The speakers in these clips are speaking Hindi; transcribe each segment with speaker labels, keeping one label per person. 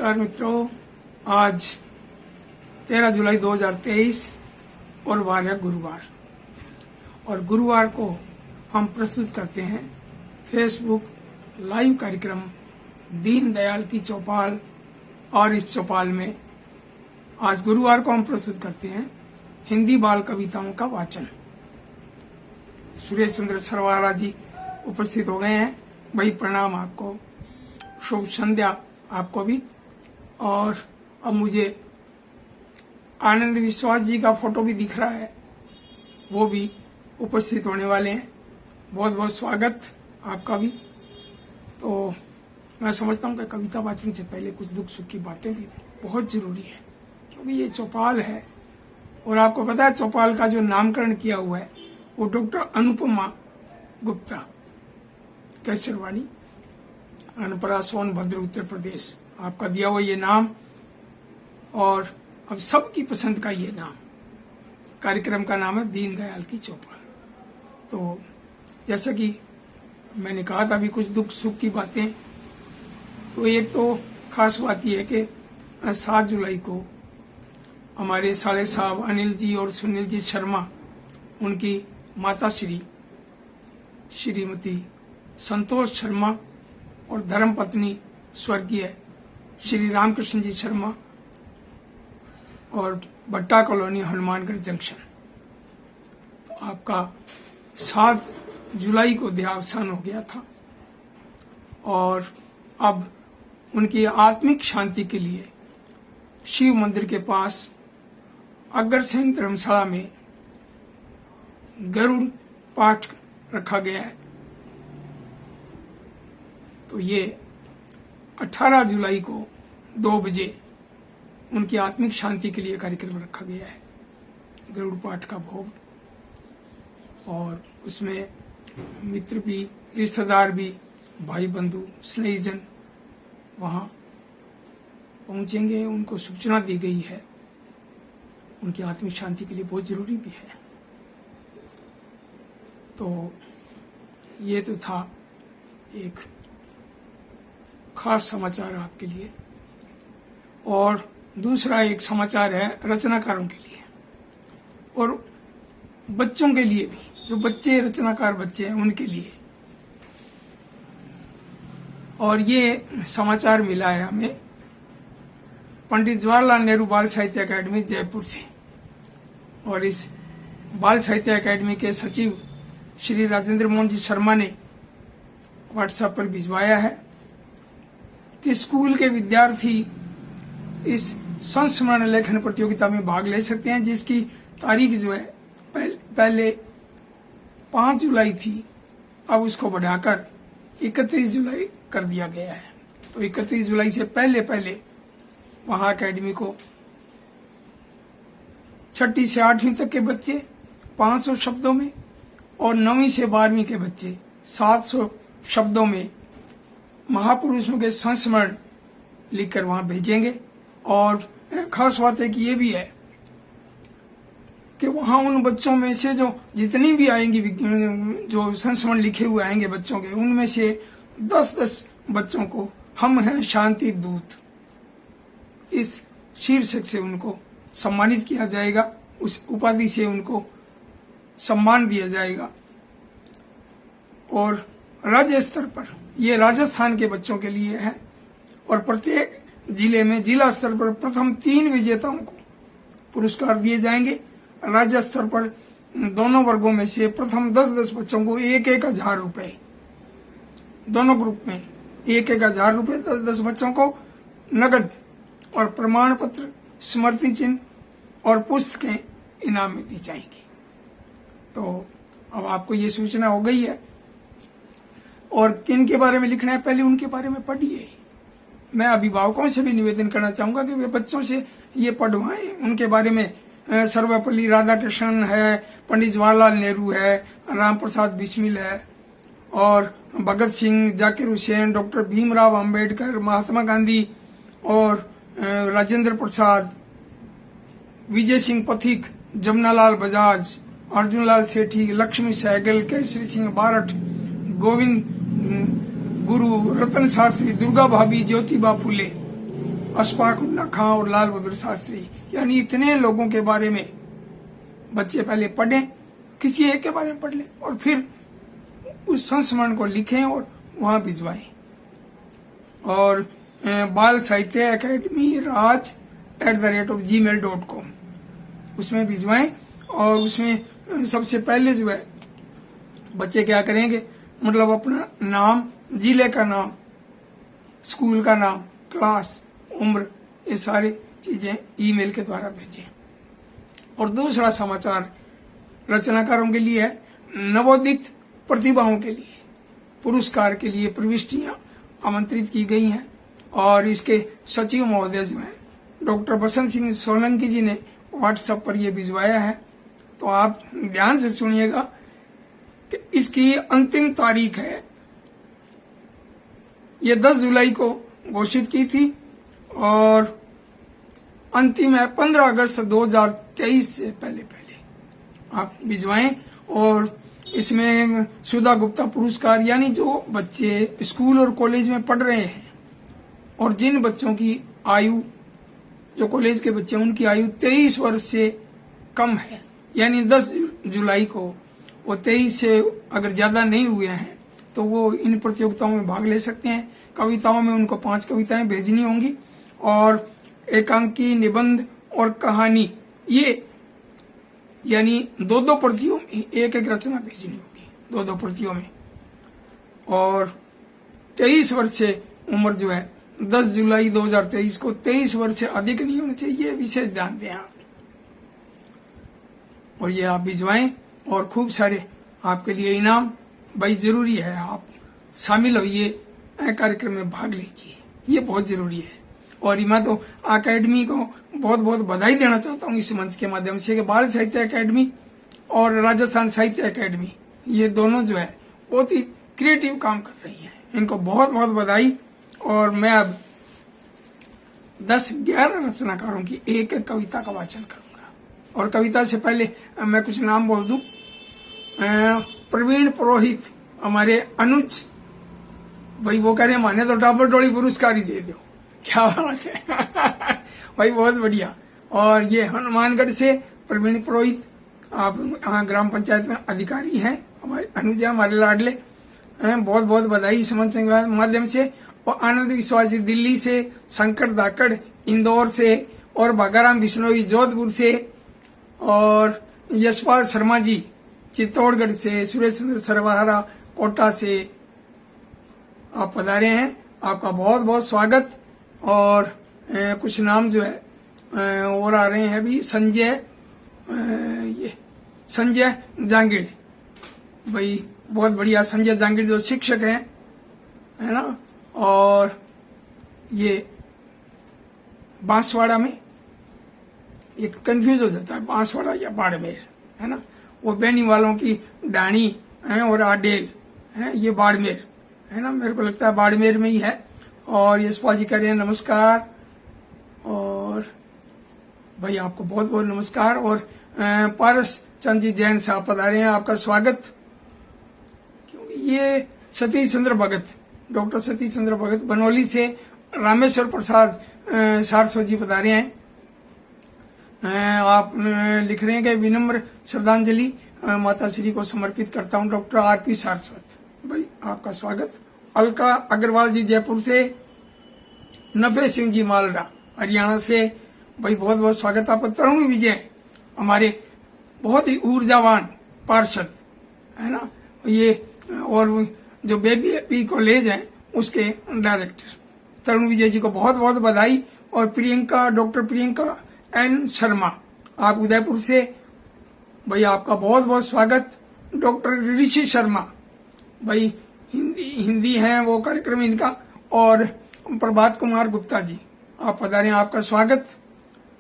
Speaker 1: नमस्कार मित्रों, आज 13 जुलाई 2023 और वार है गुरुवार। और गुरुवार को हम प्रस्तुत करते हैं फेसबुक लाइव कार्यक्रम दीनदयाल की चौपाल। और इस चौपाल में आज गुरुवार को हम प्रस्तुत करते हैं हिंदी बाल कविताओं का वाचन। सुरेश चंद्र सरवारा जी उपस्थित हो गए हैं। भाई प्रणाम आपको, शुभ संध्या आपको भी। और अब मुझे आनंद विश्वास जी का फोटो भी दिख रहा है, वो भी उपस्थित होने वाले हैं। बहुत बहुत स्वागत आपका भी। तो मैं समझता हूँ कि कविता वाचन से पहले कुछ दुख सुख की बातें भी बहुत जरूरी है, क्योंकि ये चौपाल है। और आपको पता है चौपाल का जो नामकरण किया हुआ है वो डॉक्टर अनुपमा गुप्ता, कैसरवाड़ी, अनपरा, सोनभद्र, उत्तर प्रदेश, आपका दिया हुआ ये नाम। और अब सबकी पसंद का ये नाम, कार्यक्रम का नाम है दीनदयाल की चौपाल। तो जैसा कि मैंने कहा था अभी कुछ दुख सुख की बातें। तो एक तो खास बात यह है कि 7 जुलाई को हमारे साले साहब अनिल जी और सुनील जी शर्मा, उनकी माता श्रीमती संतोष शर्मा और धर्मपत्नी स्वर्गीय श्री रामकृष्ण जी शर्मा और भट्टा कॉलोनी, हनुमानगढ़ जंक्शन, तो आपका 7 जुलाई को देहावसान हो गया था। और अब उनकी आत्मिक शांति के लिए शिव मंदिर के पास अग्रसेन धर्मशाला में गरुड़ पाठ रखा गया है। तो ये 18 जुलाई को 2 बजे उनकी आत्मिक शांति के लिए कार्यक्रम रखा गया है, गरुड़ पाठ का भोग। और उसमें मित्र भी, रिश्तेदार भी, भाई बंधु, स्नेहीजन वहां पहुंचेंगे। उनको सूचना दी गई है, उनकी आत्मिक शांति के लिए बहुत जरूरी भी है। तो ये तो था एक खास समाचार आपके लिए। और दूसरा एक समाचार है रचनाकारों के लिए और बच्चों के लिए भी, जो बच्चे रचनाकार बच्चे हैं उनके लिए। और ये समाचार मिला है हमें पंडित जवाहरलाल नेहरू बाल साहित्य अकादमी जयपुर से। और इस बाल साहित्य अकादमी के सचिव श्री राजेंद्र मोहन जी शर्मा ने व्हाट्सएप पर भिजवाया है कि स्कूल के विद्यार्थी इस संस्मरण लेखन प्रतियोगिता में भाग ले सकते हैं, जिसकी तारीख जो है पहले 5 जुलाई थी, अब उसको बढ़ाकर 31 जुलाई कर दिया गया है। तो 31 जुलाई से पहले वहां अकेडमी को 6ठी से 8वीं तक के बच्चे 500 शब्दों में और 9वीं से 12वीं के बच्चे 700 शब्दों में महापुरुषों के संस्मरण लिखकर वहां भेजेंगे। और खास बात है कि ये भी है कि वहां उन बच्चों में से जो जितनी भी आएंगी, जो संस्मरण लिखे हुए आएंगे बच्चों के, उनमें से 10-10 बच्चों को हम हैं शांति दूत, इस शीर्षक से उनको सम्मानित किया जाएगा। उस उपाधि से उनको सम्मान दिया जाएगा। और राज्य स्तर पर ये राजस्थान के बच्चों के लिए है। और प्रत्येक जिले में जिला स्तर पर प्रथम 3 विजेताओं को पुरस्कार दिए जाएंगे। राज्य स्तर पर दोनों वर्गों में से प्रथम 10-10 बच्चों को 1,000 रुपए, दोनों ग्रुप में 1,000 रुपए 10 बच्चों को नगद और प्रमाण पत्र, स्मृति चिन्ह और पुस्तकें इनाम में दी जाएंगी। तो अब आपको ये सूचना हो गई है। और किन के बारे में लिखना है पहले उनके बारे में पढ़िए। मैं अभिभावकों से भी निवेदन करना चाहूंगा कि वे बच्चों से ये पढ़वाएं उनके बारे में। सर्वपल्ली राधाकृष्णन है, पंडित जवाहरलाल नेहरू है, राम प्रसाद बिस्मिल है, और भगत सिंह, जाकिर हुसैन, डॉक्टर भीमराव अंबेडकर, महात्मा गांधी और राजेंद्र प्रसाद, विजय सिंह पथिक, जमुनालाल बजाज, अर्जुनलाल सेठी, लक्ष्मी सहगल, केसरी सिंह बारठ, गोविंद गुरु, रतन शास्त्री, दुर्गा भाभी, ज्योतिबा फुले, अशफाक उल्लाह खां और लाल बहादुर शास्त्री, यानी इतने लोगों के बारे में बच्चे पहले पढ़ें, किसी एक के बारे में पढ़ लें और फिर उस संस्मरण को लिखें और वहां भिजवाएं। और बाल साहित्य अकेडमी राज @gmail.com उसमें भिजवाएं। और उसमें सबसे पहले जो है बच्चे क्या करेंगे, मतलब अपना नाम, जिले का नाम, स्कूल का नाम, क्लास, उम्र, ये सारी चीजें ईमेल के द्वारा भेजें। और दूसरा समाचार रचनाकारों के लिए है, नवोदित प्रतिभाओं के लिए पुरस्कार के लिए प्रविष्टियां आमंत्रित की गई हैं। और इसके सचिव महोदय जो हैं डॉक्टर बसंत सिंह सोलंकी जी ने व्हाट्सएप पर यह भिजवाया है। तो आप ध्यान से सुनिएगा कि इसकी अंतिम तारीख है, ये 10 जुलाई को घोषित की थी और अंतिम है 15 अगस्त 2023 से पहले आप भिजवाएं। और इसमें सुधा गुप्ता पुरस्कार, यानी जो बच्चे स्कूल और कॉलेज में पढ़ रहे हैं और जिन बच्चों की आयु, जो कॉलेज के बच्चे उनकी आयु 23 वर्ष से कम है, यानी 10 जुलाई को वो 23 से अगर ज्यादा नहीं हुए हैं तो वो इन प्रतियोगिताओं में भाग ले सकते हैं। कविताओं में उनको 5 कविताएं भेजनी होंगी और एकांकी, निबंध और कहानी, ये यानी 2-2 प्रतियों में एक रचना भेजनी होगी, 2-2 प्रतियों में। और 23 वर्ष से उम्र जो है 10 जुलाई 2023 को 23 वर्ष से अधिक नहीं होना चाहिए, ये विशेष ध्यान दें आप। और ये आप भिजवाएं और खूब सारे आपके लिए इनाम भाई जरूरी है, आप शामिल होइए, कार्यक्रम में भाग लीजिए, ये बहुत जरूरी है। और मैं तो अकेडमी को बहुत बहुत बधाई देना चाहता हूँ इस मंच के माध्यम से कि बाल साहित्य अकेडमी और राजस्थान साहित्य अकेडमी, ये दोनों जो है बहुत ही क्रिएटिव काम कर रही हैं, इनको बहुत बहुत बधाई। और मैं अब 10-11 रचनाकारों की एक एक कविता का वाचन करूंगा। और कविता से पहले मैं कुछ नाम बोल दूं। प्रवीण पुरोहित, हमारे अनुज भाई, वो कह रहे माने तो डाबर डोली पुरस्कार ही दे दो, क्या बात है भाई, बहुत बढ़िया। और ये हनुमानगढ़ से प्रवीण पुरोहित, आप ग्राम पंचायत में अधिकारी हैं, हमारे अनुज हमारे लाडले, बहुत बहुत बधाई इस मंच के माध्यम से। और आनंद विश्वास जी दिल्ली से, शंकर धाकड़ इंदौर से, और भागाराम बिश्नोई जोधपुर से, और यशपाल शर्मा जी चित्तौड़गढ़ से, सुरेश चंद्र सरवाहरा कोटा से आप पधारे हैं, आपका बहुत बहुत स्वागत। और कुछ नाम जो है और आ रहे हैं अभी, संजय जांगिड़ भाई, बहुत बढ़िया, संजय जांगिड़ जो शिक्षक हैं, है ना। और ये बांसवाड़ा में, ये कंफ्यूज हो जाता है बांसवाड़ा या बाड़मेर, है ना, वो बेनी वालों की डाणी है और आडेल है, ये बाड़मेर है ना, मेरे को लगता है बाड़मेर में ही है। और यशपाल जी कह रहे हैं नमस्कार, और भाई आपको बहुत बहुत नमस्कार। और पारस चंद जी जैन साहब पधारे हैं, आपका स्वागत। क्योंकि ये सतीश चंद्र भगत, डॉक्टर सतीश चंद्र भगत बनौली से, रामेश्वर प्रसाद सारसो जी पधारे हैं। आप लिख रहे हैं कि विनम्र श्रद्धांजलि माता श्री को समर्पित करता हूं, डॉक्टर आरपी सारस्वत भाई, आपका स्वागत। अलका अग्रवाल जी जयपुर से, नफे सिंह जी मालदा हरियाणा से, भाई बहुत बहुत स्वागत आपका। तरुण विजय, हमारे बहुत ही ऊर्जावान पार्षद है ना, ये और जो बेबी कॉलेज है उसके डायरेक्टर तरुण विजय जी को बहुत बहुत बधाई। और प्रियंका, डॉक्टर प्रियंका एन शर्मा, आप उदयपुर से, भाई आपका बहुत बहुत स्वागत। डॉक्टर ऋषि शर्मा भाई, हिंदी है वो कार्यक्रम इनका। और प्रभात कुमार गुप्ता जी, आप पधारे, आपका स्वागत।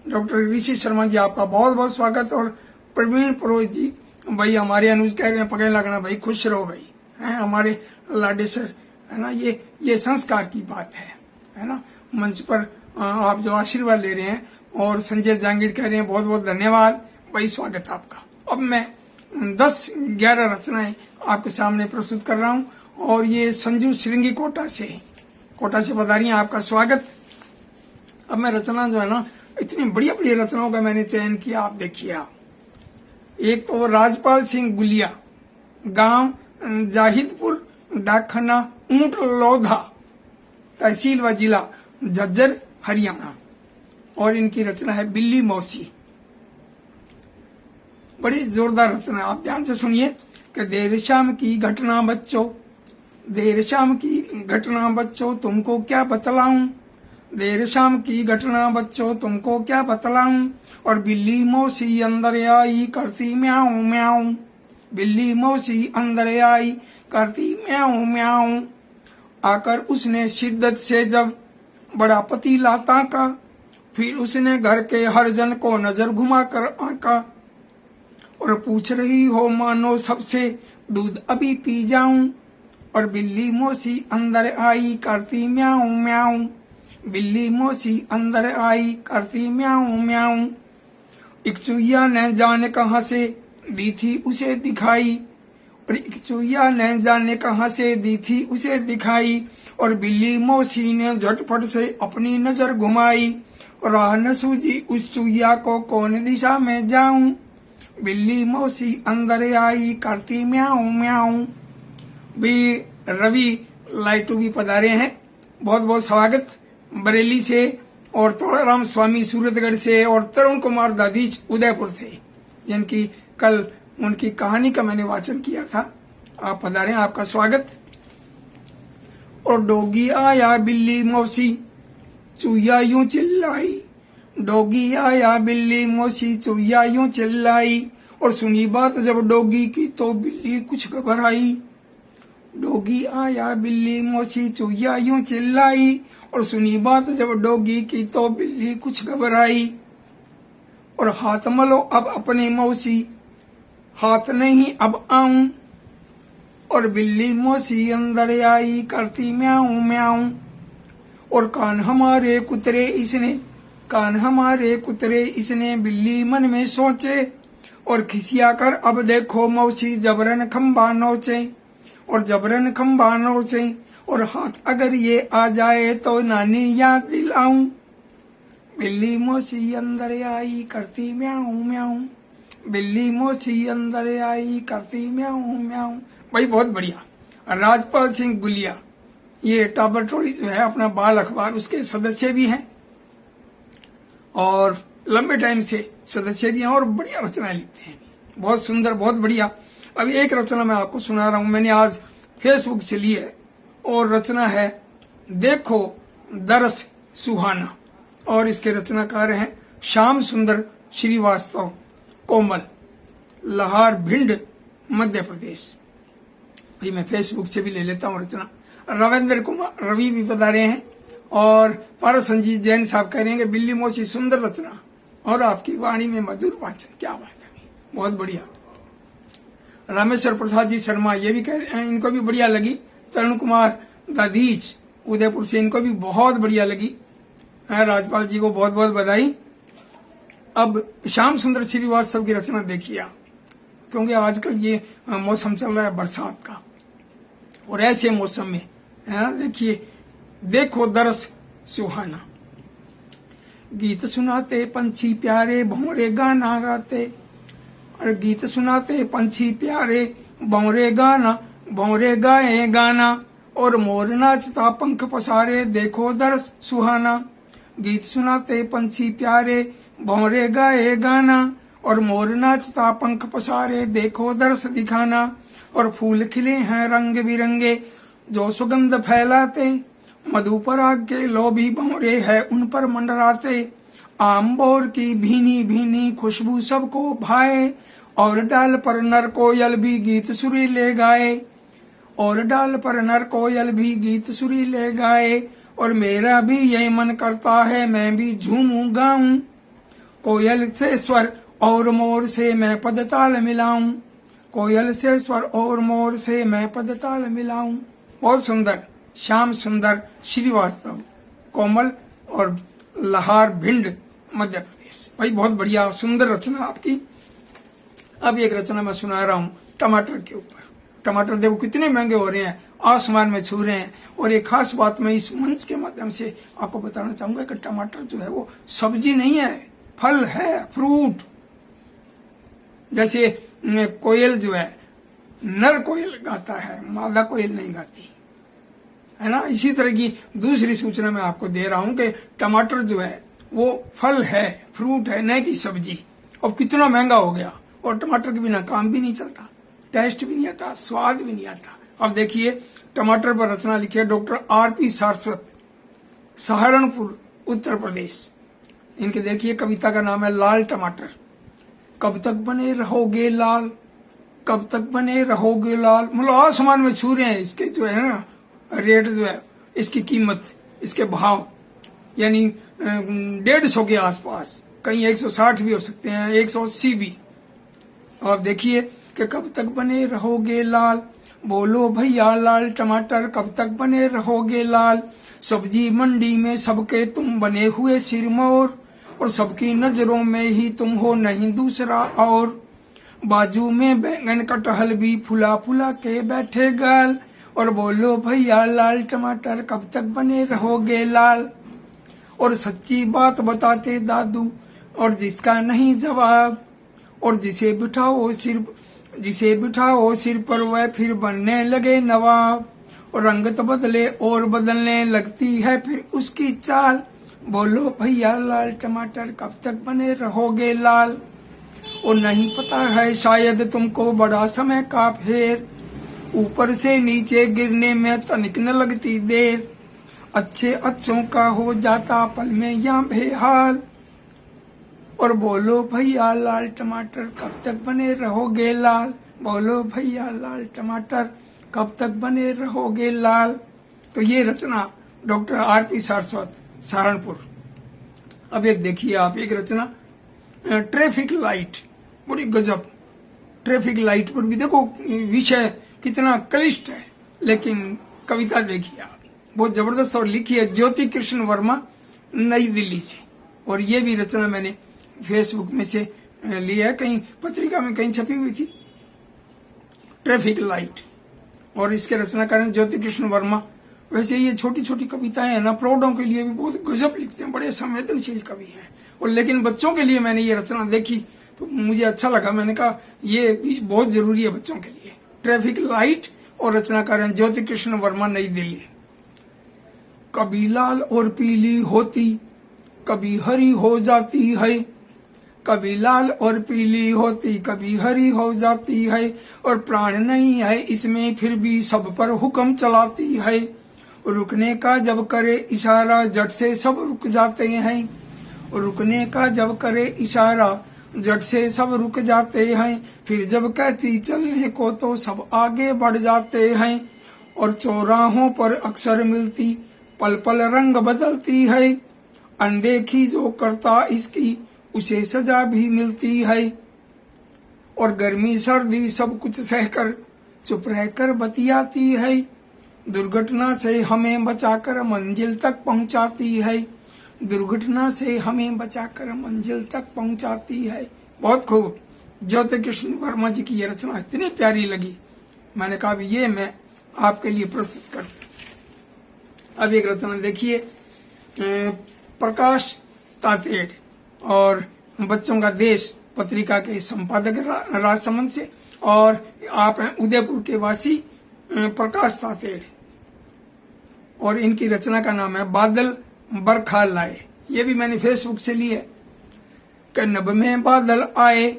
Speaker 1: डॉक्टर ऋषि शर्मा जी, आपका बहुत बहुत स्वागत। और प्रवीण पुरोहित जी, भाई हमारे अनुज कह रहे हैं पकड़ लगना भाई, खुश रहो भाई, है हमारे लाडेसर, है ना, ये संस्कार की बात है ना। मंच पर आप जो आशीर्वाद ले रहे हैं। और संजय जांगीर कह रहे हैं बहुत बहुत धन्यवाद भाई, स्वागत आपका। अब मैं 10-11 रचनाएं आपके सामने प्रस्तुत कर रहा हूं। और ये संजू श्रृंगी कोटा से पधारी हैं, आपका स्वागत। अब मैं रचना जो है ना, इतनी बढ़िया बढ़िया रचनाओं का मैंने चयन किया, आप देखिए। आप एक तो राजपाल सिंह गुलिया, गांव जाहिदपुर, डाकखाना ऊंट लोधा, तहसील व जिला झज्जर, हरियाणा। और इनकी रचना है बिल्ली मौसी। बड़ी जोरदार रचना, आप ध्यान से सुनिए कि देर शाम की घटना बच्चों, देर शाम की घटना बच्चों तुमको क्या बतलाऊं, देर शाम की घटना बच्चों तुमको क्या बतलाऊं। और बिल्ली मौसी अंदर आई करती म्याऊं म्याऊं, बिल्ली मौसी अंदर आई करती म्याऊं म्याऊं। आकर उसने शिद्दत से जब बड़ा पतीला ताका, फिर उसने घर के हर जन को नजर घुमाकर आका। और पूछ रही हो मानो सबसे दूध अभी पी जाऊं। और बिल्ली मौसी अंदर आई करती म्याऊं म्याऊं, बिल्ली मौसी अंदर आई करती म्याऊं म्याऊं। एक चुईया ने जाने कहां से दी थी उसे दिखाई, और एक चुईया ने जाने कहां से दी थी उसे दिखाई। और बिल्ली मौसी ने झटपट से अपनी नजर घुमाई, और राह न सूझी उस चुईया को कौन दिशा में जाऊं। बिल्ली मौसी अंदर आई करती म्याऊं म्याऊं। भी रवि लाइटू भी पधारे हैं, बहुत बहुत स्वागत बरेली से, और तोड़ाराम स्वामी सूरतगढ़ से, और तरुण कुमार दादीज उदयपुर से, जिनकी कल उनकी कहानी का मैंने वाचन किया था। आप पधारे, आपका स्वागत। और डोगी आया बिल्ली मौसी चुईया यूं चिल्लाई, डोगी आया बिल्ली मौसी चुईया यूं चिल्लाई। और सुनी बात जब डोगी की तो बिल्ली कुछ घबराई, डोगी आया बिल्ली मौसी चुईया यूं चिल्लाई। और सुनी बात जब डोगी की तो बिल्ली कुछ घबराई। और हाथ मलो अब अपने मौसी, हाथ नहीं अब आऊं। और बिल्ली मौसी अंदर आई करती म्याऊं म्याऊं। और कान हमारे कुतरे इसने, कान हमारे कुतरे इसने बिल्ली मन में सोचे। और खिसिया कर अब देखो मौसी जबरन खंबा नोचे, और जबरन खंबा नोचे। और हाथ अगर ये आ जाए तो नानी याद दिलाऊं। बिल्ली मौसी अंदर आई करती म्याऊं म्याऊं, बिल्ली मौसी अंदर आई करती म्याऊं म्याऊं। भाई बहुत बढ़िया। राजपाल सिंह गुलिया, ये टाबरटोली जो है अपना बाल अखबार, उसके सदस्य भी हैं और लंबे टाइम से सदस्य भी हैं, और बढ़िया रचनाएं लिखते हैं, बहुत सुंदर, बहुत बढ़िया। अभी एक रचना मैं आपको सुना रहा हूं, मैंने आज फेसबुक से ली है, और रचना है देखो दरस सुहाना। और इसके रचनाकार हैं श्याम सुंदर श्रीवास्तव, कोमल, लाहौर, भिंड, मध्य प्रदेश। भाई मैं फेसबुक से भी ले लेता हूँ रचना। रविंद्र कुमार रवि भी बता रहे हैं, और पारस संजीत जैन साहब कह रहे हैं कि बिल्ली मौसी सुंदर रचना, और आपकी वाणी में मधुर वाचन, क्या बात है, बहुत बढ़िया। रामेश्वर प्रसाद जी शर्मा ये भी कह रहे हैं, इनको भी बढ़िया लगी। तरुण कुमार दादीज उदयपुर से, इनको भी बहुत बढ़िया लगी। राजपाल जी को बहुत बहुत बधाई। अब श्याम सुंदर श्रीवास्तव की रचना देखिए आप, क्योंकि आजकल ये मौसम चल रहा है बरसात का, और ऐसे मौसम में देखिए देखो दरस सुहाना। गीत सुनाते पंछी प्यारे भंवरे गाना गाते, और गीत सुनाते पंछी प्यारे भंवरे गाना, भंवरे गाए गाना। और मोर नाचता पंख पसारे देखो दरस सुहाना। गीत सुनाते पंछी प्यारे भंवरे गाए गाना, और मोर नाचता पंख पसारे देखो दरस दिखाना। और फूल खिले हैं रंग बिरंगे जो सुगंध फैलाते, मधुपराग के लोभी भंवरे है उन पर मंडराते। आम्बोर की भीनी भीनी खुशबू सबको भाए, और डाल पर नर कोयल भी गीत सुरीले गाए, और डाल पर नर कोयल भी गीत सुरीले गाए। और मेरा भी यही मन करता है मैं भी झूमूं गाऊं, कोयल से स्वर और मोर से मैं पद ताल मिलाऊं, कोयल से स्वर और मोर से मैं पद ताल मिलाऊं। बहुत सुंदर। श्याम सुंदर श्रीवास्तव, कोमल, और लाहौर, भिंड, मध्य प्रदेश। भाई बहुत बढ़िया सुंदर रचना आपकी। अब एक रचना मैं सुना रहा हूँ टमाटर के ऊपर। टमाटर देखो कितने महंगे हो रहे हैं, आसमान में छू रहे हैं। और एक खास बात मैं इस मंच के माध्यम से आपको बताना चाहूंगा कि टमाटर जो है वो सब्जी नहीं है, फल है, फ्रूट। जैसे कोयल जो है, नर कोयल गाता है, मादा कोयल नहीं गाती है ना। इसी तरह की दूसरी सूचना मैं आपको दे रहा हूं कि टमाटर जो है वो फल है, फ्रूट है, न कि सब्जी। अब कितना महंगा हो गया, और टमाटर के बिना काम भी नहीं चलता, टेस्ट भी नहीं आता, स्वाद भी नहीं आता। अब देखिए टमाटर पर रचना लिखी है डॉक्टर आर.पी. सारस्वत, सहारनपुर, उत्तर प्रदेश। इनके देखिए कविता का नाम है लाल टमाटर। कब तक बने रहोगे लाल, कब तक बने रहोगे लाल। मतलब आसमान में छू रहे हैं इसके जो है ना रेट, जो है इसकी कीमत, इसके भाव, यानी 150 के आसपास, कहीं 160 भी हो सकते हैं, 180 भी। और देखिए कि कब तक बने रहोगे लाल, बोलो भैया लाल टमाटर, कब तक बने रहोगे लाल। सब्जी मंडी में सबके तुम बने हुए सिरमौर, और सबकी नजरों में ही तुम हो, नहीं दूसरा और। बाजू में बैंगन कटहल भी फुला फुला के बैठे गाल, और बोलो भैया लाल टमाटर, कब तक बने रहोगे लाल। और सच्ची बात बताते दादू, और जिसका नहीं जवाब, और जिसे बिठाओ सिर पर वह फिर बनने लगे नवाब। और रंगत बदले और बदलने लगती है फिर उसकी चाल, बोलो भैया लाल टमाटर, कब तक बने रहोगे लाल। और नहीं पता है शायद तुमको बड़ा समय का फेर, ऊपर से नीचे गिरने में तनिक न लगती देर। अच्छे अच्छों का हो जाता पल में या बेहाल, और बोलो भैया लाल टमाटर, कब तक बने रहोगे लाल। बोलो भैया लाल टमाटर, कब तक बने रहोगे लाल। तो ये रचना डॉक्टर आर.पी. सारस्वत, सहारनपुर। अब एक देखिए आप, एक रचना ट्रैफिक लाइट, बड़ी गजब। ट्रैफिक लाइट पर भी देखो विषय कितना क्लिष्ट है, लेकिन कविता देखिए आप, बहुत जबरदस्त और लिखी है ज्योति कृष्ण वर्मा, नई दिल्ली से। और ये भी रचना मैंने फेसबुक में से ली है, कहीं पत्रिका में कहीं छपी हुई थी, ट्रैफिक लाइट। और इसके रचनाकार ज्योति कृष्ण वर्मा। वैसे ये छोटी छोटी कविताएं है ना, प्रौढ़ों के लिए भी बहुत गजब लिखते हैं, बड़े संवेदनशील कवि हैं। और लेकिन बच्चों के लिए मैंने ये रचना देखी तो मुझे अच्छा लगा, मैंने कहा ये भी बहुत जरूरी है बच्चों के लिए। ट्रैफिक लाइट, और रचनाकार हैं ज्योति कृष्ण वर्मा, नई दिल्ली। कभी लाल और पीली होती, कभी हरी हो जाती है, कभी लाल और पीली होती, कभी हरी हो जाती है। और प्राण नहीं है इसमें फिर भी सब पर हुक्म चलाती है। रुकने का जब करे इशारा झट से सब रुक जाते हैं, रुकने का जब करे इशारा झट से सब रुक जाते हैं। फिर जब कहती चलने को तो सब आगे बढ़ जाते हैं। और चौराहों पर अक्सर मिलती पल पल रंग बदलती है, अनदेखी जो करता इसकी उसे सजा भी मिलती है। और गर्मी सर्दी सब कुछ सहकर चुप रहकर बतियाती है, दुर्घटना से हमें बचाकर मंजिल तक पहुंचाती है, दुर्घटना से हमें बचाकर मंजिल तक पहुंचाती है। बहुत खूब। ज्योति कृष्ण वर्मा जी की ये रचना इतनी प्यारी लगी, मैंने कहा ये मैं आपके लिए प्रस्तुत करूं। अब एक रचना देखिए प्रकाश तातेड़ और बच्चों का देश पत्रिका के संपादक राजसमंद से, और आप हैं उदयपुर के वासी प्रकाश तातेड़, और इनकी रचना का नाम है बादल बरखा लाए। ये भी मैंने फेसबुक से ली है। कि नभ में बादल आए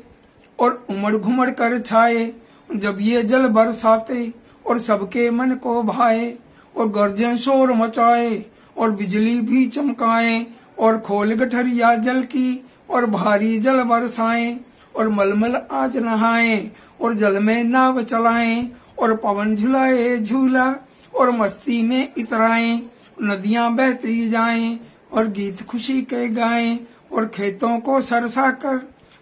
Speaker 1: और उमड़ घुमड़ कर छाए, जब ये जल बरसाते और सबके मन को भाए, और गर्जन शोर मचाए और बिजली भी चमकाए, और खोल गठरिया जल की और भारी जल बरसाएं, और मलमल आज नहाएं और जल में नाव चलाएं, और पवन झुलाए झूला और मस्ती में इतराएं, नदियां बहती जाएं और गीत खुशी के गाएं, और खेतों को सरसा कर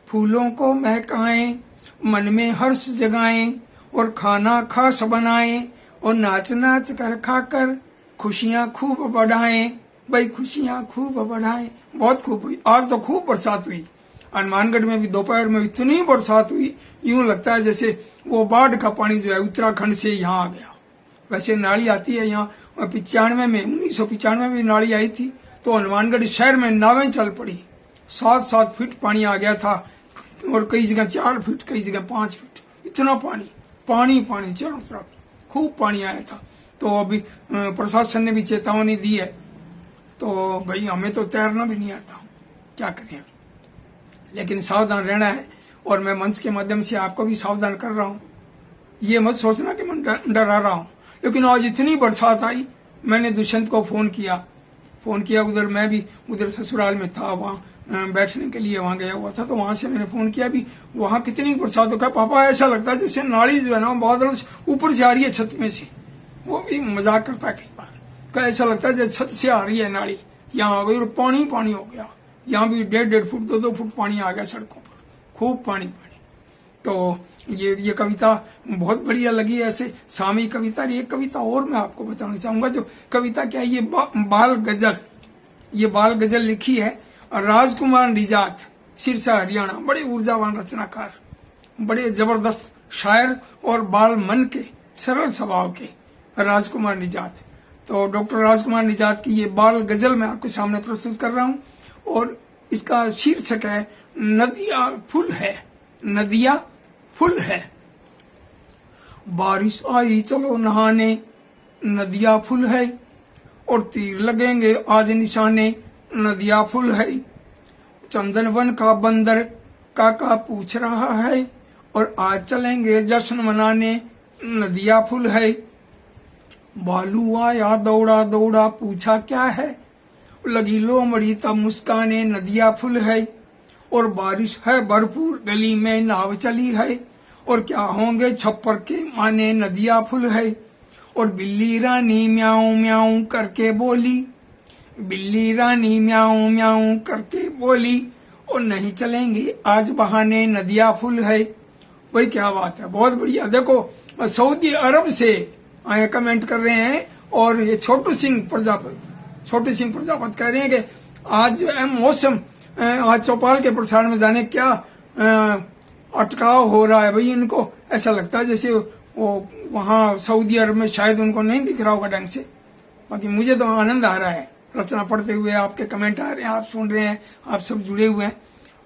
Speaker 1: फूलों को महकाएं, मन में हर्ष जगाएं और खाना खास बनाएं, और नाच नाच कर खाकर खुशियां खूब बढ़ाएं। भाई खुशियां खूब बढ़ाएं। बहुत खूब हुई। आज तो खूब बरसात हुई, हनुमानगढ़ में भी दोपहर में इतनी बरसात हुई, यूं लगता है जैसे वो बाढ़ का पानी जो है उत्तराखंड से यहाँ आ गया। वैसे नाली आती है यहाँ 95 में 1995 में नाली आई थी, तो हनुमानगढ़ शहर में नावें चल पड़ी। 7-7 फीट पानी आ गया था, और कई जगह 4 फीट, कई जगह 5 फीट, इतना पानी पानी पानी चारों तरफ खूब पानी आया था। तो अभी प्रशासन ने भी चेतावनी दी है, तो भाई हमें तो तैरना भी नहीं आता, क्या करें, लेकिन सावधान रहना है। और मैं मंच के माध्यम से आपको भी सावधान कर रहा हूँ, ये मत सोचना कि मैं डरा रहा हूँ। लेकिन आज इतनी बरसात आई, मैंने दुष्यंत को फोन किया, उधर मैं भी उधर ससुराल में था, वहाँ बैठने के लिए वहां गया हुआ था, तो वहां से मैंने फोन किया भी वहां कितनी बरसात हो गया। पापा ऐसा लगता है जैसे नाली जो है ना बादल ऊपर से आ रही है छत में से। वो भी मजाक करता है कई बार, क्या ऐसा लगता है जैसे छत से आ रही है नाली, यहाँ आ गई और पानी पानी हो गया। यहाँ भी 1.5 फुट 2-2 फुट पानी आ गया सड़कों पर, खूब पानी पानी। तो ये कविता बहुत बढ़िया लगी, ऐसे सामयिक कविता। एक कविता और मैं आपको बताना चाहूंगा, जो कविता क्या है, ये बाल गजल, ये बाल गजल लिखी है राजकुमार निजात, सिरसा हरियाणा। बड़े ऊर्जावान रचनाकार, बड़े जबरदस्त शायर और बाल मन के सरल स्वभाव के राजकुमार निजात। तो डॉक्टर राजकुमार निजात की ये बाल गजल मैं आपके सामने प्रस्तुत कर रहा हूँ, और इसका शीर्षक है नदिया फुल है, नदिया फुल है। बारिश आई चलो नहाने, नदिया फुल है, और तीर लगेंगे आज निशाने, नदिया फुल है। चंदन वन का बंदर काका पूछ रहा है, और आज चलेंगे जश्न मनाने, नदिया फुल है। बालू आया दौड़ा दौड़ा पूछा क्या है, लगी लोमड़ी तब मुस्काने, नदिया फुल है। और बारिश है भरपूर गली में नाव चली है, और क्या होंगे छप्पर के माने, नदिया फुल है। और बिल्ली रानी म्याऊं म्याऊं करके बोली, बिल्ली रानी म्याऊं म्याऊं करके बोली, और नहीं चलेंगे आज बहाने, नदिया फुल है। भाई क्या बात है, बहुत बढ़िया। देखो सऊदी अरब से आए कमेंट कर रहे हैं, और ये छोटू सिंह प्रजापत कह रहे हैं कि आज जो है मौसम, आज चौपाल के प्रसारण में जाने क्या अटकाव हो रहा है। भाई इनको ऐसा लगता है जैसे वो वहाँ सऊदी अरब में शायद उनको नहीं दिख रहा होगा ढंग से। बाकी मुझे तो आनंद आ रहा है रचना पढ़ते हुए, आपके कमेंट आ रहे हैं, आप सुन रहे हैं, आप सब जुड़े हुए हैं।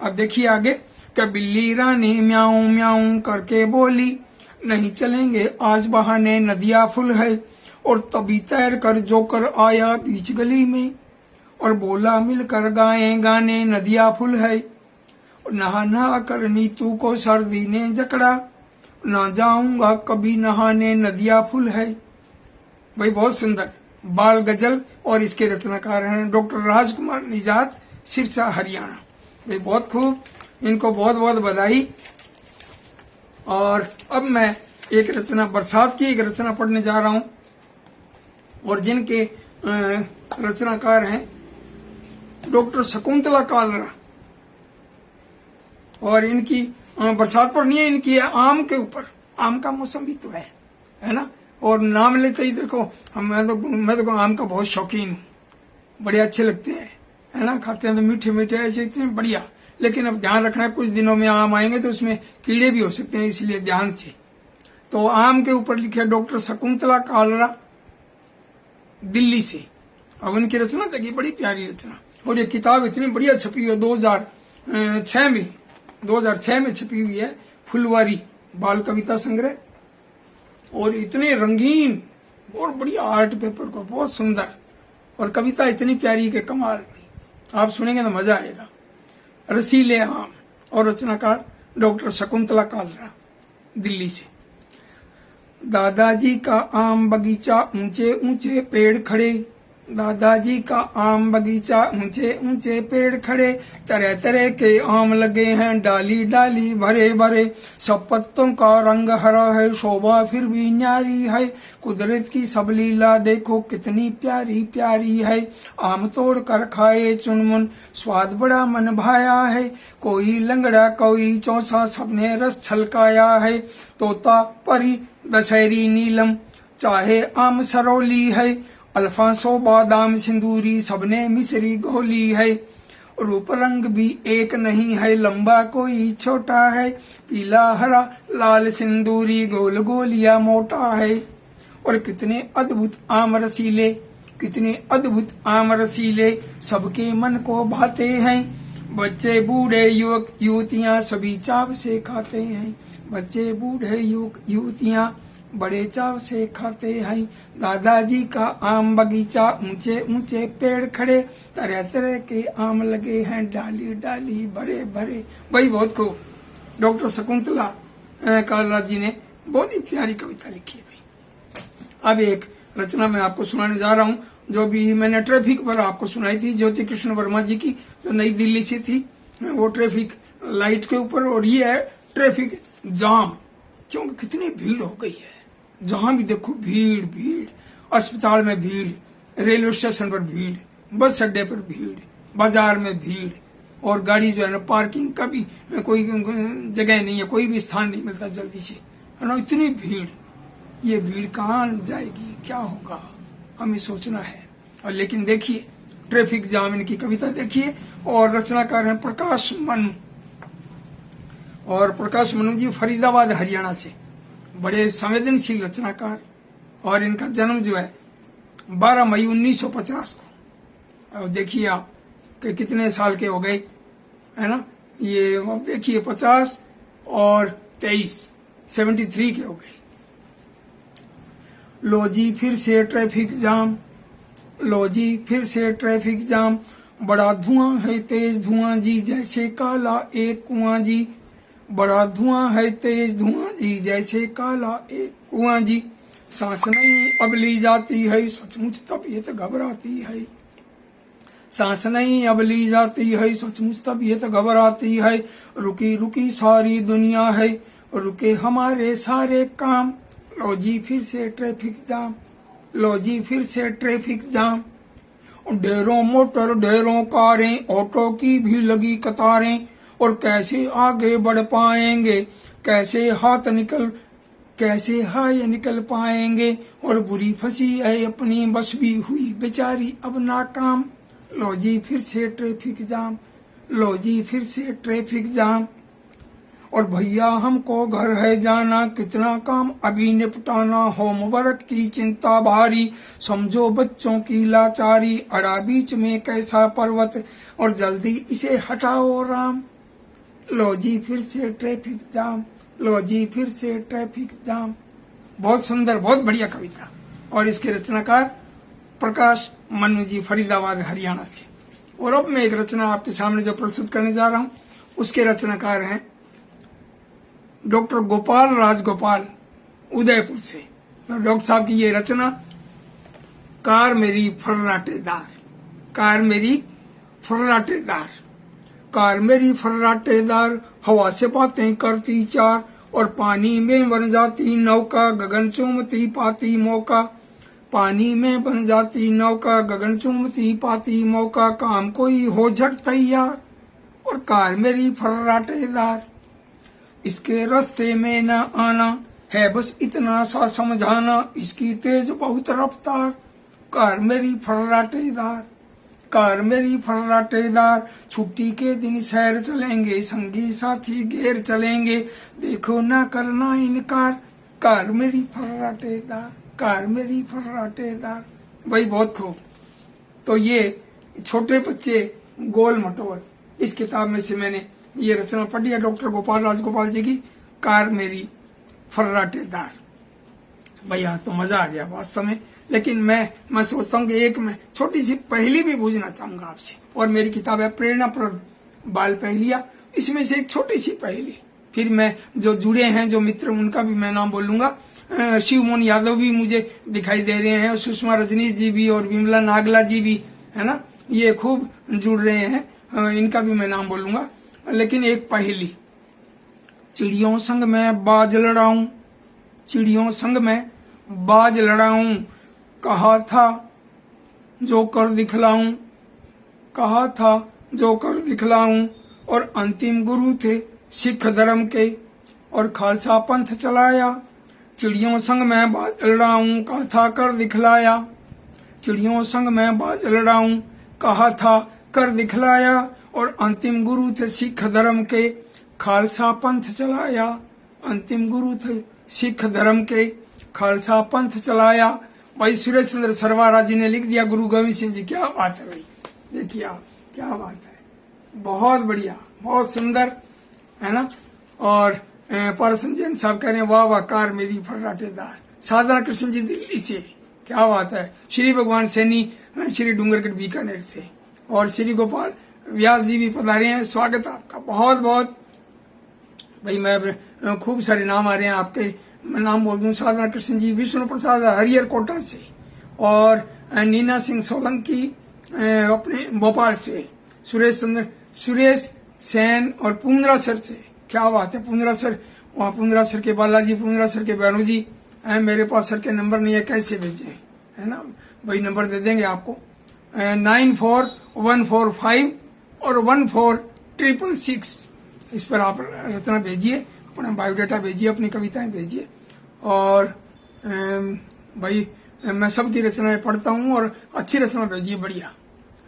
Speaker 1: अब देखिए आगे, क्या बिल्ली रानी म्याऊं म्याऊं करके बोली, नहीं चलेंगे आज बहाने, नदिया फुल है। और तभी तैर कर जोकर आया बीच गली में, और बोला मिलकर गाए गाने, नदिया फुल है। नहा नहा कर नीतू को सर्दी ने जकड़ा, ना जाऊंगा कभी नहाने, नदिया फुल है। भाई बहुत सुंदर बाल गजल, और इसके रचनाकार हैं डॉक्टर राजकुमार निजात, सिरसा हरियाणा। भाई बहुत खूब, इनको बहुत बहुत बधाई। और अब मैं एक रचना, बरसात की एक रचना पढ़ने जा रहा हूं, और जिनके रचनाकार हैं डॉक्टर शकुंतला कालरा। और इनकी बरसात पर नहीं है, इनकी है आम के ऊपर। आम का मौसम भी तो है ना। और नाम लेते ही देखो, मैं तो आम का बहुत शौकीन हूँ, बड़े अच्छे लगते हैं, है ना, खाते हैं तो मीठे मीठे ऐसे इतने बढ़िया। लेकिन अब ध्यान रखना है, कुछ दिनों में आम आएंगे तो उसमें कीड़े भी हो सकते हैं, इसलिए ध्यान से। तो आम के ऊपर लिखे डॉक्टर शकुंतला कालरा, दिल्ली से। अब उनकी रचना देखिए, बड़ी प्यारी रचना, और ये किताब इतनी बढ़िया छपी है 2006 में छपी हुई है, फुलवारी बाल कविता संग्रह। और इतने रंगीन और बढ़िया आर्ट पेपर को, बहुत सुंदर, और कविता इतनी प्यारी के कमाल। आप सुनेंगे तो मजा आएगा। रसीले आम, और रचनाकार डॉक्टर शकुंतला कालरा, दिल्ली से। दादाजी का आम बगीचा, ऊंचे ऊंचे पेड़ खड़े, दादाजी का आम बगीचा, ऊंचे ऊंचे पेड़ खड़े, तरह तरह के आम लगे हैं, डाली डाली भरे भरे, सब पत्तों का रंग हरा है, शोभा फिर भी न्यारी है, कुदरत की सब लीला देखो कितनी प्यारी प्यारी है। आम तोड़ कर खाए चुनमुन, स्वाद बड़ा मन भाया है, कोई लंगड़ा कोई चौसा, सबने रस छलकाया है। तोता परी दशहरी नीलम, चाहे आम सरोली है, अल्फांसो बादाम सिंदूरी, सबने मिश्री घोली है। रूप रंग भी एक नहीं है, लंबा कोई छोटा है, पीला हरा लाल सिंदूरी, गोल गोलिया मोटा है। और कितने अद्भुत आम रसीले, कितने अद्भुत आम रसीले सबके मन को भाते हैं। बच्चे बूढ़े युवक युवतियां सभी चाव से खाते हैं। बच्चे बूढ़े युवक युवतियां बड़े चाव से खाते हैं। दादाजी का आम बगीचा, ऊंचे ऊंचे पेड़ खड़े, तरह तरह के आम लगे हैं, डाली डाली भरे भरे। भाई बहुत खूब। डॉक्टर शकुंतला कालराज जी ने बहुत ही प्यारी कविता लिखी है भाई। अब एक रचना मैं आपको सुनाने जा रहा हूँ, जो भी मैंने ट्रैफिक पर आपको सुनाई थी, ज्योति कृष्ण वर्मा जी की, जो नई दिल्ली से थी, वो ट्रैफिक लाइट के ऊपर। और ये है ट्रैफिक जाम, क्योंकि कितनी भीड़ हो गई है, जहां भी देखो भीड़ भीड़। अस्पताल में भीड़, रेलवे स्टेशन पर भीड़, बस अड्डे पर भीड़, बाजार में भीड़, और गाड़ी जो है ना पार्किंग का भी कोई जगह नहीं है, कोई भी स्थान नहीं मिलता जल्दी से, है ना, इतनी भीड़। ये भीड़ कहाँ जाएगी, क्या होगा, हमें सोचना है। और लेकिन देखिए ट्रैफिक जाम, इनकी कविता देखिए। और रचनाकार हैं प्रकाश मनु, और प्रकाश मनु जी फरीदाबाद हरियाणा से, बड़े संवेदनशील रचनाकार। और इनका जन्म जो है 12 मई 1950 को। अब देखिए आप कि कितने साल के हो गए, है ना। ये अब देखिए 50 और 23, 73 के हो गए। लो जी फिर से ट्रैफिक जाम, लो जी फिर से ट्रैफिक जाम, बड़ा धुआं है तेज धुआं जी, जैसे काला एक कुआं जी। बड़ा धुआं है तेज धुआं जी, जैसे काला एक कुआं जी। सांस नहीं अब ली जाती है, सचमुच तबीयत घबराती है। सांस नहीं अब ली जाती है, सचमुच तबीयत घबराती है। रुकी रुकी सारी दुनिया है, रुके हमारे सारे काम। लो जी फिर से ट्रैफिक जाम, लो जी फिर से ट्रैफिक जाम। ढेरों मोटर ढेरों कारें, ऑटो की भी लगी कतारें। और कैसे आगे बढ़ पाएंगे, कैसे हाय निकल पाएंगे। और बुरी फंसी है अपनी बस भी हुई बेचारी अब नाकाम। लो जी फिर से ट्रैफिक जाम, लो जी फिर से ट्रैफिक जाम। और भैया हमको घर है जाना, कितना काम अभी निपटाना। होमवर्क की चिंता भारी, समझो बच्चों की लाचारी। अड़ा बीच में कैसा पर्वत, और जल्दी इसे हटाओ राम। लो जी फिर से ट्रैफिक जाम, लो जी फिर से ट्रैफिक जाम। बहुत सुंदर, बहुत बढ़िया कविता। और इसके रचनाकार प्रकाश मनु जी फरीदाबाद हरियाणा से। और अब मैं एक रचना आपके सामने जो प्रस्तुत करने जा रहा हूं, उसके रचनाकार हैं डॉक्टर गोपाल राजगोपाल उदयपुर से। तो डॉक्टर साहब की ये रचना, कार मेरी फर्राटेदार। कार मेरी फर्राटेदार, कार मेरी फर्राटेदार, हवा से बातें करती चार। और पानी में बन जाती नौका, गगन चूमती पाती मौका। पानी में बन जाती नौका, गगन चूमती पाती मौका। काम कोई हो झट तैयार, और कार मेरी फर्राटेदार। इसके रास्ते में न आना है बस इतना सा समझाना, इसकी तेज बहुत रफ्तार। कार मेरी फर्राटेदार, कार मेरी फर्राटेदार। छुट्टी के दिन सैर चलेंगे, संगी साथी घेर चलेंगे, देखो ना करना इनकार। कार मेरी फर्राटेदार, कार मेरी फर्राटेदार। भाई बहुत खूब। तो ये छोटे बच्चे गोल मटोल, इस किताब में से मैंने ये रचना पढ़ी है डॉक्टर गोपाल राजगोपाल जी की, कार मेरी फर्राटेदार। भाई आज तो मजा आ गया वास्तव में। लेकिन मैं सोचता हूँ कि एक मैं छोटी सी पहेली भी पूछना चाहूंगा आपसे। और मेरी किताब है प्रेरणाप्रद बाल पहेलियां, इसमें से एक छोटी सी पहेली। फिर मैं जो जुड़े हैं जो मित्र, उनका भी मैं नाम बोलूंगा। शिव मोहन यादव भी मुझे दिखाई दे रहे हैं, सुषमा रजनीश जी भी, और विमला नागला जी भी, है ना, ये खूब जुड़ रहे हैं, इनका भी मैं नाम बोलूंगा। लेकिन एक पहेली, चिड़ियों संग मैं बाज लड़ाऊं, चिड़ियों संग मैं बाज लड़ाऊं। कहा था जो कर दिखलाऊं, कहा था जो कर दिखलाऊं। और अंतिम गुरु थे सिख धर्म के, और खालसा पंथ चलाया। चिड़ियों संग मैं बाज लड़ाऊं, कहा था कर दिखलाया। चिड़ियों संग मैं बाज लड़ाऊं, कहा था कर दिखलाया। और अंतिम गुरु थे सिख धर्म के, खालसा पंथ चलाया। अंतिम गुरु थे सिख धर्म के, खालसा पंथ चलाया। भाई सुरेश चंद्र सरवारा जी ने लिख दिया गुरु गोविंद सिंह जी। क्या बात है भाई, देखिए आप, क्या बात है, बहुत बढ़िया, बहुत सुंदर, है ना। और पारसन जैन साहब कह रहे हैं वाह वाह कार मेरी फर्राटेदार। साधना कृष्ण जी दिल्ली से, क्या बात है। श्री भगवान सैनी श्री डूंगरगढ़ बीकानेर से, और श्री गोपाल व्यास जी भी पधारे हैं, स्वागत आपका बहुत बहुत। भाई मैं खूब सारे नाम आ रहे हैं आपके, मैं नाम बोल दूं। साधना कृष्ण जी, विष्णु प्रसाद हरियर कोटा से, और नीना सिंह सोलंकी अपने भोपाल से, सुरेश सैन और पुंद्रासर से, क्या बात है पुंद्रासर, वहाँ पुंद्रासर के बालाजी, पुंद्रासर के बैरू जी। मेरे पास सर के नंबर नहीं है, कैसे भेजें, है ना भाई, नंबर दे देंगे आपको 941445 और 14666। इस पर आप रचना भेजिए, अपना बायोडाटा भेजिए, अपनी कविताएं भेजिए। और भाई मैं सबकी रचनाएं पढ़ता हूँ, और अच्छी रचना भेजिए, बढ़िया,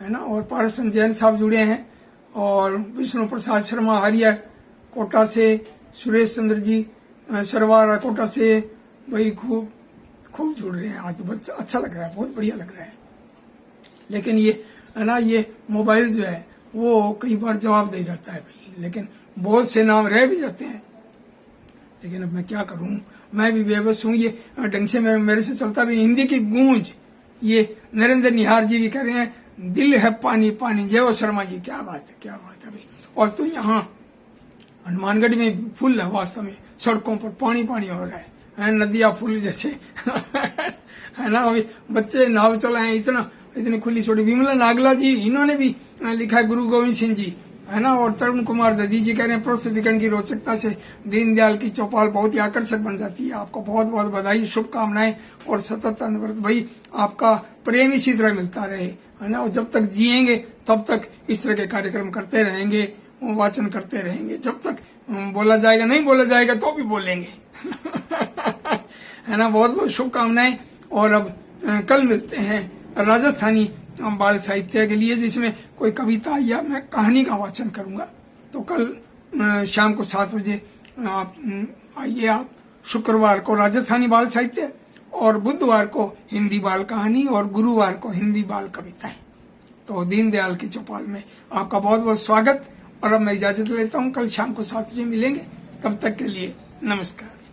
Speaker 1: है ना। और पारसन जैन साहब जुड़े हैं, और विष्णु प्रसाद शर्मा हरियर कोटा से, सुरेश चंद्र जी सरवारा कोटा से, भाई खूब खूब जुड़ रहे हैं आज तो, बच्चा अच्छा लग रहा है, बहुत बढ़िया लग रहा है। लेकिन ये है ना, ये मोबाइल जो है वो कई बार जवाब दे जाता है भाई, लेकिन बहुत से नाम रह भी जाते हैं। लेकिन अब मैं क्या करूं, मैं भी बेबस हूं, ये ढंग से मेरे से चलता भी। हिंदी की गूंज, ये नरेंद्र निहार जी भी कह रहे हैं दिल है पानी पानी, जय शर्मा जी, क्या बात है, क्या बात है भाई। और तो यहाँ हनुमानगढ़ में फुल है, वास्तव में सड़कों पर पानी पानी हो रहा है नदियां फुल जैसे है ना। अभी बच्चे नाव चलाए, इतनी खुली छोटी। विमला नागला जी, इन्होंने भी लिखा है गुरु गोविंद सिंह जी, है ना। और तरुण कुमार दधी जी कह रहे हैं प्रस्तुतिकरण की रोचकता से दीनदयाल की चौपाल बहुत ही आकर्षक बन जाती है। आपको बहुत बहुत बधाई, शुभकामनाएं, और सतत अनवरत भाई आपका प्रेम इसी तरह मिलता रहे, है ना। और जब तक जिएंगे तब तक इस तरह के कार्यक्रम करते रहेंगे, वाचन करते रहेंगे। जब तक बोला जाएगा, नहीं बोला जाएगा तो भी बोलेंगे है ना। बहुत बहुत शुभकामनाएं। और अब कल मिलते हैं राजस्थानी बाल साहित्य के लिए, जिसमें कोई कविता या मैं कहानी का वाचन करूंगा। तो कल शाम को 7 बजे आप आइए। आप शुक्रवार को राजस्थानी बाल साहित्य, और बुधवार को हिंदी बाल कहानी, और गुरुवार को हिंदी बाल कविताएं। तो दीनदयाल की चौपाल में आपका बहुत बहुत स्वागत। और अब मैं इजाजत लेता हूं, कल शाम को 7 बजे मिलेंगे, तब तक के लिए नमस्कार।